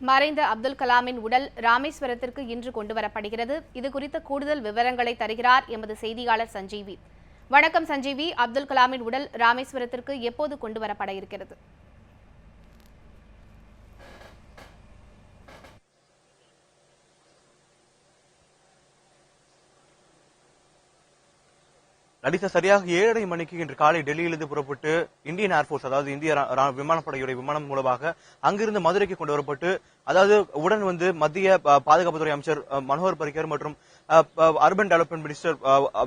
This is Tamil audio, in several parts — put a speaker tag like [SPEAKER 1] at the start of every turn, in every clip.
[SPEAKER 1] மறைந்த அப்துல் கலாமின் உடல் ராமேஸ்வரத்திற்கு இன்று கொண்டுவரப்படுகிறது. இது குறித்த கூடுதல் விவரங்களை தருகிறார் எமது செய்தியாளர் சஞ்சீவி. வணக்கம் சஞ்சீவி. அப்துல் கலாமின் உடல் ராமேஸ்வரத்திற்கு எப்போது கொண்டுவரப்பட இருக்கிறது?
[SPEAKER 2] லலிதா, சரியாக 7:30 மணிக்கு இன்று காலை டெல்லியிலிருந்து புறப்பட்டு இந்தியன் ஏர்போர்ஸ், அதாவது இந்திய விமானப்படையுடைய விமானம் மூலமாக அங்கிருந்து மதுரைக்கு கொண்டு வரப்பட்டு, அதாவது உடன் மத்திய பாதுகாப்புத்துறை அமைச்சர் மனோகர் பரிக்கர் மற்றும் urban development minister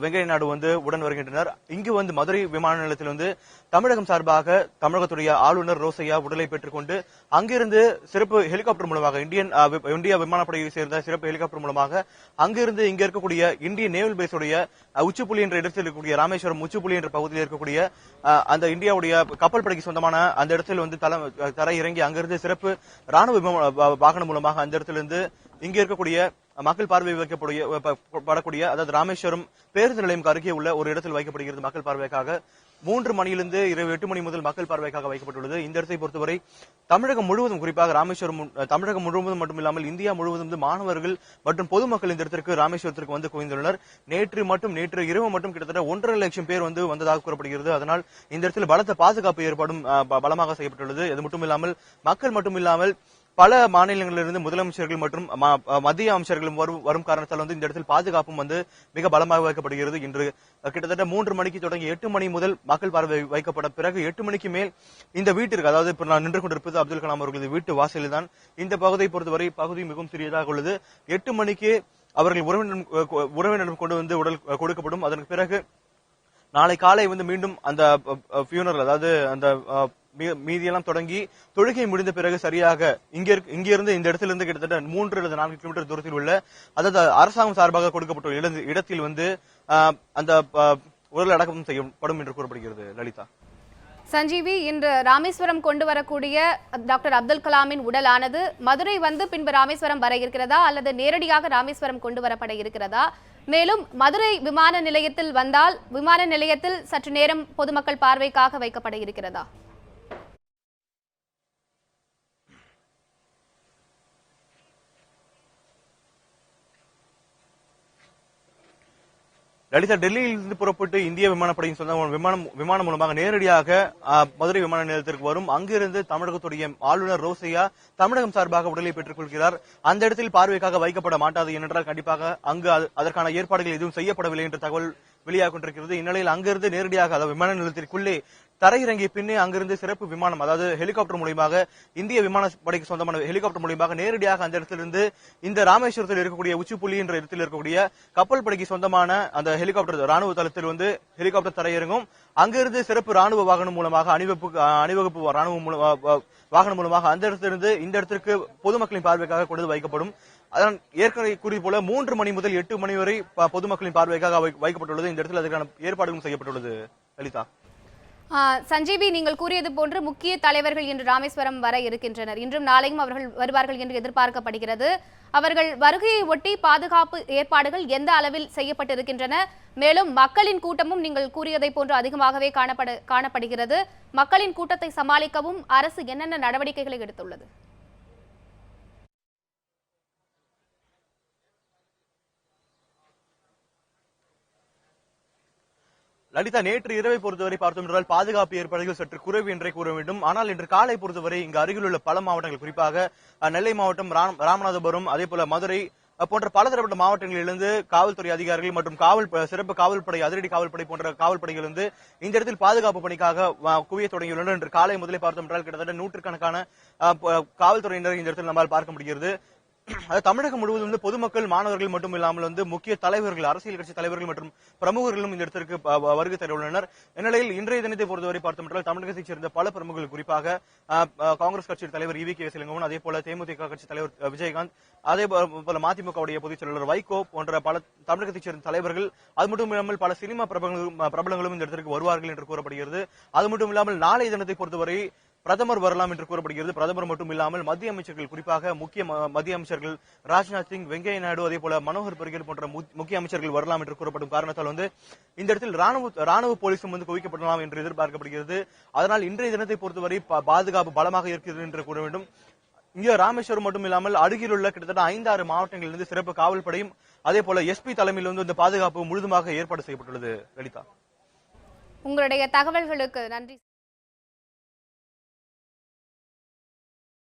[SPEAKER 2] Venkaiah Naidu உடன் வருகின்றனர். இங்கு மதுரை விமான நிலையத்தில் தமிழகம் சார்பாக தமிழகத்துடைய ஆளுநர் ரோசையா உடலை பெற்றுக்கொண்டு அங்கிருந்து சிறப்பு ஹெலிகாப்டர் மூலமாக இந்திய விமானப்படையை சேர்ந்த சிறப்பு ஹெலிகாப்டர் மூலமாக அங்கிருந்து இங்க இருக்கக்கூடிய இந்தியன் நேவல் பேஸுடைய உச்சிப்புலி என்ற இடத்தில் இருக்கக்கூடிய ராமேஸ்வரம் உச்சிப்புலி என்ற பகுதியில் இருக்கக்கூடிய அந்த இந்தியாவுடைய கப்பல் படைக்கு சொந்தமான அந்த இடத்தில் தரை இறங்கி அங்கிருந்து சிறப்பு ராணுவ வாகனம் மூலமாக அந்த இடத்திலிருந்து இங்க இருக்கக்கூடிய மக்கள் பார்வை வைக்கப்படக்கூடிய அதாவது ராமேஸ்வரம் பேருந்து நிலையம் அருகே உள்ள ஒரு இடத்தில் வைக்கப்படுகிறது. மக்கள் பார்வைக்காக 3 மணியிலிருந்து இரவு 8 மணி முதல் மக்கள் பார்வைக்காக வைக்கப்பட்டுள்ளது. இந்த இடத்தை பொறுத்தவரை தமிழகம் முழுவதும், குறிப்பாக ராமேஸ்வரம் தமிழகம் முழுவதும் மட்டுமில்லாமல் இந்தியா முழுவதும் மாணவர்கள் மற்றும் பொதுமக்கள் இந்த இடத்திற்கு ராமேஸ்வரத்திற்கு குவிந்துள்ளனர். நேற்று இரவு மட்டும் கிட்டத்தட்ட 1.5 லட்சம் பேர் வந்ததாக கூறப்படுகிறது. அதனால் இந்த இடத்தில் பலத்த பாதுகாப்பு ஏற்பாடும் பலமாக செய்யப்பட்டுள்ளது. அது மட்டுமில்லாமல் மக்கள் மட்டுமில்லாமல் பல மாநிலங்களிலிருந்து முதலமைச்சர்கள் மற்றும் மத்திய அமைச்சர்களும் வரும் காரணத்தால் இந்த இடத்தில் பாதுகாப்பும் மிக பலமாக வைக்கப்படுகிறது. இன்று கிட்டத்தட்ட 3 மணிக்கு தொடங்கி 8 மணி முதல் மக்கள் பார்வை வைக்கப்பட்ட பிறகு 8 மணிக்கு மேல் இந்த வீட்டிற்கு, அதாவது இப்ப நான் நின்று கொண்டிருப்பது அப்துல் கலாம் அவர்களது வீட்டு வாசலில் தான். இந்த பகுதியை பொறுத்தவரை பகுதி மிகவும் சிறியதாக உள்ளது. 8 மணிக்கு அவர்கள் உறவினரிடம் கொண்டு உடல் கொடுக்கப்படும். அதற்கு பிறகு நாளை காலை மீண்டும் அந்த ஃபியூனரல், அதாவது அந்த மீதியெல்லாம் தொடங்கி தொழுகை முடிந்த பிறகு சரியாக இங்கிருந்து இந்த இடத்திலிருந்து கிட்டத்தட்ட 3 அல்லது 4 கிலோமீட்டர் தூரத்தில் உள்ள, அதாவது அரசாங்கம் சார்பாக கொடுக்கப்பட்டுள்ள இடத்தில் அந்த உடல் அடக்கம் செய்யப்படும் என்று கூறப்படுகிறது. லலிதா.
[SPEAKER 1] சஞ்சீவி, இன்று ராமேஸ்வரம் கொண்டு வரக்கூடிய டாக்டர் அப்துல் கலாமின் உடலானது மதுரை பின்பு ராமேஸ்வரம் வர இருக்கிறதா அல்லது நேரடியாக ராமேஸ்வரம் கொண்டு வரப்பட இருக்கிறதா? மேலும் மதுரை விமான நிலையத்தில் வந்தால் விமான நிலையத்தில் சற்று நேரம் பொதுமக்கள் பார்வைக்காக வைக்கப்பட இருக்கிறதா?
[SPEAKER 2] லலிதா, டெல்லியிலிருந்து புறப்பட்டு இந்திய விமானப்படையின் சொந்த விமானம் மூலமாக நேரடியாக மதுரை விமான நிலையத்திற்கு வரும். அங்கிருந்து தமிழகத்துடைய ஆளுநர் ரோசையா தமிழகம் சார்பாக உடலை பெற்றுக் கொள்கிறார். அந்த இடத்தில் பார்வைக்காக வைக்கப்பட மாட்டாது. ஏனென்றால் கண்டிப்பாக அங்கு அதற்கான ஏற்பாடுகள் எதுவும் செய்யப்படவில்லை என்ற தகவல் வெளியாக கொண்டிருக்கிறது. இந்நிலையில் அங்கிருந்து நேரடியாக, அதாவது விமான நிலையத்திற்குள்ளே தரையிறங்கிய பின்னே அங்கிருந்து சிறப்பு விமானம், அதாவது ஹெலிகாப்டர் மூலமாக இந்திய விமானப்படைக்கு சொந்தமான ஹெலிகாப்டர் மூலமாக நேரடியாக அந்த இடத்திலிருந்து இந்த ராமேஸ்வரத்தில் இருக்கக்கூடிய உச்சிப்புலி என்ற இடத்தில் இருக்கக்கூடிய கப்பல் படைக்கு சொந்தமான அந்த ஹெலிகாப்டர் ராணுவ தளத்தில் ஹெலிகாப்டர் தரையிறங்கும். அங்கிருந்து சிறப்பு ராணுவ வாகனம் மூலமாக அணிவகுப்பு ராணுவ வாகனம் மூலமாக அந்த இடத்திலிருந்து இந்த இடத்திற்கு பொதுமக்களின் பார்வைக்காக கொண்டு வைக்கப்படும். அதன் ஏற்கனவே கூறிய போல 3 மணி முதல் 8 மணி வரை பொதுமக்களின் பார்வைக்காக வைக்கப்பட்டுள்ளது. இந்த இடத்தில் அதற்கான ஏற்பாடுகளும் செய்யப்பட்டுள்ளது. லலிதா.
[SPEAKER 1] சஞ்சீவி, நீங்கள் கூறியது போன்று முக்கிய தலைவர்கள் இன்று ராமேஸ்வரம் வர இருக்கின்றனர். இன்றும் நாளையும் அவர்கள் வருவார்கள் என்று எதிர்பார்க்கப்படுகிறது. அவர்கள் வருகையை ஒட்டி பாதுகாப்பு ஏற்பாடுகள் எந்த அளவில் செய்யப்பட்டிருக்கின்றன? மேலும் மக்களின் கூட்டமும் நீங்கள் கூறியதை போன்று அதிகமாகவே காணப்படுகிறது. மக்களின் கூட்டத்தை சமாளிக்கவும் அரசு என்னென்ன நடவடிக்கைகளை எடுத்துள்ளது?
[SPEAKER 2] லலிதா, நேற்று இரவை பொறுத்தவரை பார்த்தோம் என்றால் பாதுகாப்பு ஏற்பாடுகள் சற்று குறைவு என்றே கூற வேண்டும். ஆனால் இன்று காலை பொறுத்தவரை இங்கு அருகில் உள்ள பல மாவட்டங்கள், குறிப்பாக நெல்லை மாவட்டம், ராமநாதபுரம், அதே போல மதுரை போன்ற பலதரப்பட்ட மாவட்டங்களிலிருந்து காவல்துறை அதிகாரிகள் மற்றும் சிறப்பு காவல்படை, அதிரடி காவல்படை போன்ற காவல்படைகள் இந்த இடத்தில் பாதுகாப்பு பணிக்காக குவிய தொடங்கியுள்ளனர். இன்று காலை முதலே பார்த்தோம் என்றால் கிட்டத்தட்ட 100கணக்கான காவல்துறையினர் இந்த இடத்தில் நம்மால் பார்க்க முடிகிறது. தமிழகம் முழுவதும் பொதுமக்கள், மாணவர்கள் மட்டும் இல்லாமல் முக்கிய தலைவர்கள், அரசியல் கட்சி தலைவர்கள் மற்றும் பிரமுகர்களும் இந்த இடத்திற்கு வருகை தரவுள்ளனர். இந்நிலையில் இன்றைய தினத்தை பொறுத்தவரை பார்த்தோம் என்றால் தமிழகத்தைச் சேர்ந்த பல பிரமுகர்கள், குறிப்பாக காங்கிரஸ் கட்சியின் தலைவர் EVK இளங்கோவன், அதே போல தேமுதிக கட்சி தலைவர் விஜயகாந்த், அதே போல மதிமுகவுடைய பொதுச் செயலாளர் வைகோ போன்ற பல தமிழகத்தைச் சேர்ந்த தலைவர்கள், அது மட்டும் இல்லாமல் பல சினிமா பிரபலங்களும் இந்த இடத்திற்கு வருவார்கள் என்று கூறப்படுகிறது. அது மட்டும் இல்லாமல் நாளைய தினத்தை பொறுத்தவரை பிரதமர் வரலாம் என்று கூறப்படுகிறது. பிரதமர் மட்டும் இல்லாமல் மத்திய அமைச்சர்கள், குறிப்பாக முக்கிய மத்திய அமைச்சர்கள் ராஜ்நாத் சிங், வெங்கையா நாயுடு, அதே போல மனோகர் பரிக்கர் போன்ற முக்கிய அமைச்சர்கள் வரலாம் என்று கூறப்படும் காரணத்தால் இந்த இடத்தில் ராணுவ போலீசும் குவிக்கப்படலாம் என்று எதிர்பார்க்கப்படுகிறது. அதனால் இன்றைய தினத்தை பொறுத்தவரை பாதுகாப்பு பலமாக இருக்கிறது என்று கூற வேண்டும். இங்க ராமேஸ்வரம் மட்டும் இல்லாமல் அருகிலுள்ள கிட்டத்தட்ட 5-6 மாவட்டங்களிலிருந்து சிறப்பு காவல் படையும் அதே போல எஸ்பி தலைமையில் வந்து இந்த பாதுகாப்பு முழுதுமாக ஏற்பாடு செய்யப்பட்டுள்ளது. லலிதா,
[SPEAKER 1] உங்களுடைய தகவல்களுக்கு நன்றி.